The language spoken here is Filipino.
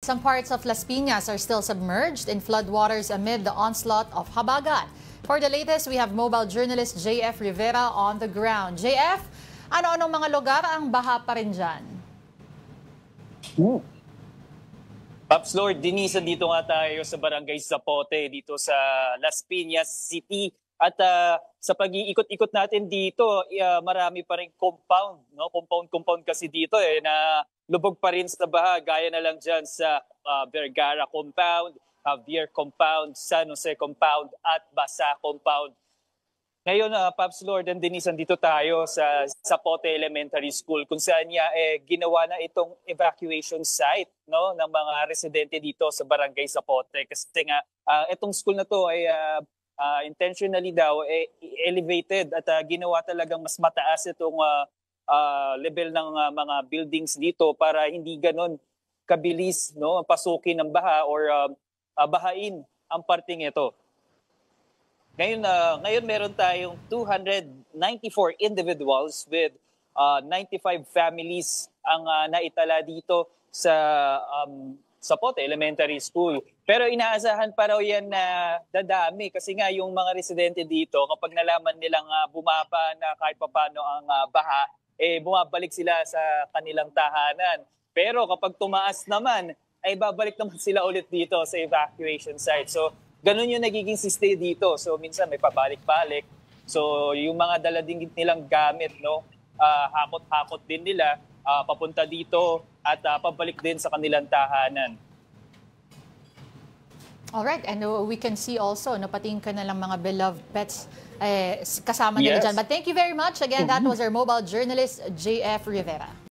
Some parts of Las Piñas are still submerged in floodwaters amid the onslaught of habagat. For the latest, we have mobile journalist JF Rivera on the ground. JF, ano-anong mga lugar ang baha pa rin dyan? Pops Lord, Denise, dito nga tayo sa Barangay Zapote, dito sa Las Piñas City. At sa pag-iikot-ikot natin dito, marami pa rin compound. No? Compound kasi dito na lubog pa rin sa baha. Gaya na lang dyan sa Vergara Compound, Javier Compound, San Jose Compound at Basa Compound. Ngayon, Pops Lord and Denise, dito tayo sa Zapote Elementary School kung saan niya ginawa na itong evacuation site, no, ng mga residente dito sa Barangay Zapote. Kasi nga, itong school na to ay intentionally daw elevated at ginawa talagang mas mataas itong level ng mga buildings dito para hindi ganon kabilis, no, pasukin ng baha or bahain ang parting ito. Ngayon meron tayong 294 individuals with 95 families ang naitala dito sa Zapote Elementary School. Pero inaasahan pa raw yan na dadami kasi nga yung mga residente dito kapag nalaman nilang bumaba na kahit papano ang baha, bumabalik sila sa kanilang tahanan. Pero kapag tumaas naman, ay babalik naman sila ulit dito sa evacuation site. So ganun yung nagiging stay dito. So minsan may pabalik-balik. So yung mga dala din nilang gamit, no, hakot-hakot din nila papunta dito at pabalik din sa kanilang tahanan. Alright, and we can see also, napating ka na lang mga beloved pets kasama nila dyan. But thank you very much. Again, that was our mobile journalist, JF Rivera.